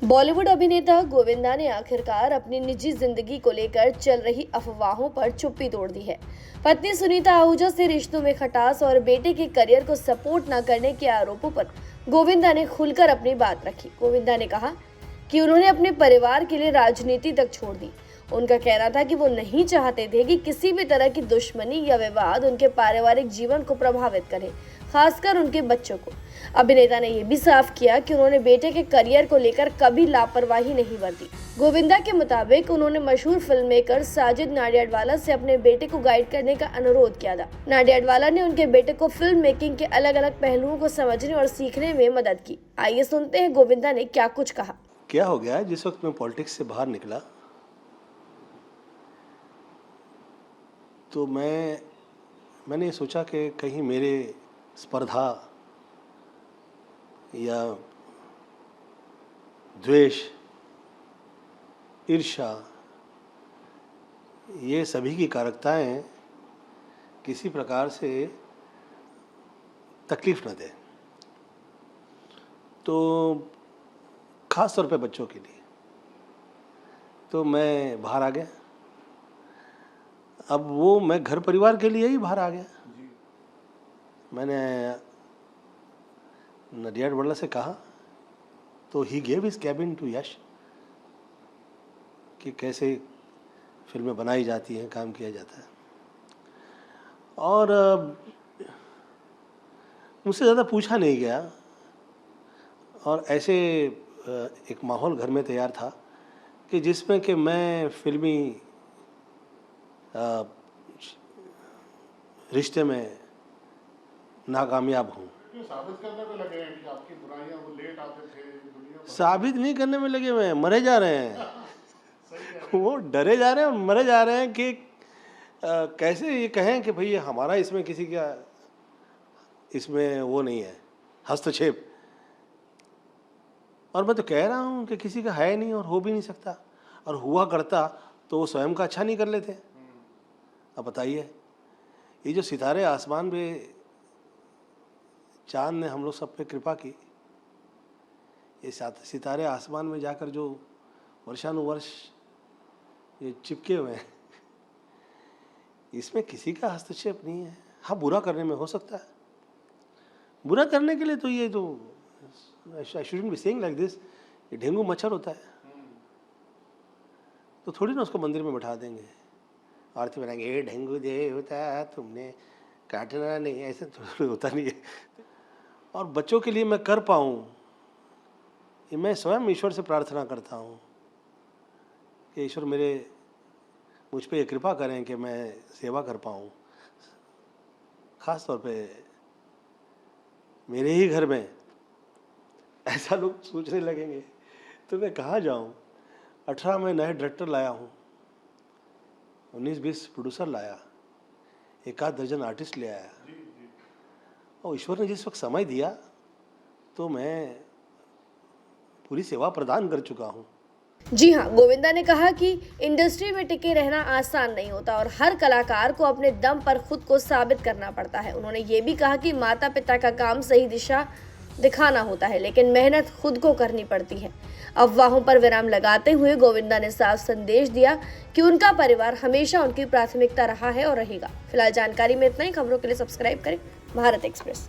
बॉलीवुड अभिनेता गोविंदा ने आखिरकार अपनी निजी जिंदगी को लेकर चल रही अफवाहों पर चुप्पी तोड़ दी है। पत्नी सुनीता आहूजा से रिश्तों में खटास और बेटे के करियर को सपोर्ट न करने के आरोपों पर गोविंदा ने खुलकर अपनी बात रखी। गोविंदा ने कहा कि उन्होंने अपने परिवार के लिए राजनीति तक छोड़ दी। उनका कहना था कि वो नहीं चाहते थे कि किसी भी तरह की दुश्मनी या विवाद उनके पारिवारिक जीवन को प्रभावित करे, खासकर उनके बच्चों को। अभिनेता ने यह भी साफ किया कि उन्होंने बेटे के करियर को लेकर कभी लापरवाही नहीं बरती। गोविंदा के मुताबिक उन्होंने मशहूर फिल्म मेकर साजिद नाडियाडवाला से अपने बेटे को गाइड करने का अनुरोध किया था। नाडियाडवाला ने उनके बेटे को फिल्म मेकिंग के अलग अलग पहलुओं को समझने और सीखने में मदद की। आइए सुनते हैं गोविंदा ने क्या कुछ कहा। क्या हो गया, जिस वक्त मैं पॉलिटिक्स से बाहर निकला तो मैंने ये सोचा कि कहीं मेरे स्पर्धा या द्वेष, ईर्ष्या, ये सभी की कारकताएं किसी प्रकार से तकलीफ न दें, तो ख़ास तौर पे बच्चों के लिए। तो मैं बाहर आ गया। अब वो मैं घर परिवार के लिए ही बाहर आ गया। मैंने नाडियाडवाला से कहा तो he gave his cabin to Yash कि कैसे फिल्में बनाई जाती हैं, काम किया जाता है। और मुझसे ज़्यादा पूछा नहीं गया और ऐसे एक माहौल घर में तैयार था कि जिसमें कि मैं फिल्मी रिश्ते में नाकामयाब हूँ। साबित करने में लगे हैं कि आपकी बुराइयां वो लेट आते थे, दुनिया साबित नहीं करने में लगे, मैं मरे जा रहे हैं। वो डरे जा रहे हैं और मरे जा रहे हैं कि कैसे ये कहें कि भाई हमारा इसमें किसी का इसमें वो नहीं है हस्तक्षेप। और मैं तो कह रहा हूँ कि किसी का है नहीं और हो भी नहीं सकता, और हुआ करता तो वो स्वयं का अच्छा नहीं कर लेते। अब बताइए, ये जो सितारे आसमान पे, चांद ने हम लोग सब पे कृपा की, ये सितारे आसमान में जाकर जो वर्षानुवर्ष ये चिपके हुए हैं, इसमें किसी का हस्तक्षेप नहीं है। हाँ, बुरा करने में हो सकता है। बुरा करने के लिए तो ये जो I shouldn't be saying like this, ये डेंगू मच्छर होता है तो थोड़ी ना उसको मंदिर में बैठा देंगे, आरती बनाएंगे, ये डेंगू देवता तुमने काटना नहीं, ऐसे थोड़ी होता नहीं है। और बच्चों के लिए मैं कर पाऊँ, ये मैं स्वयं ईश्वर से प्रार्थना करता हूँ कि ईश्वर मुझ पे ये कृपा करें कि मैं सेवा कर पाऊँ। ख़ास तौर पे मेरे ही घर में ऐसा लोग सोचने लगेंगे तो मैं कहाँ जाऊँ। 18 में नए डायरेक्टर लाया हूँ, 19-20 प्रोड्यूसर लाया, 1-8 दर्जन आर्टिस्ट ले आया, और ईश्वर ने जिस वक्त समय दिया तो मैं पूरी सेवा प्रदान कर चुका हूँ। जी हाँ, गोविंदा ने कहा कि इंडस्ट्री में टिके रहना आसान नहीं होता और हर कलाकार को अपने दम पर खुद को साबित करना पड़ता है। उन्होंने ये भी कहा कि माता पिता का काम सही दिशा दिखाना होता है, लेकिन मेहनत खुद को करनी पड़ती है। अफवाहों पर विराम लगाते हुए गोविंदा ने साफ संदेश दिया कि उनका परिवार हमेशा उनकी प्राथमिकता रहा है और रहेगा। फिलहाल जानकारी में इतना ही। खबरों के लिए सब्सक्राइब करें भारत एक्सप्रेस।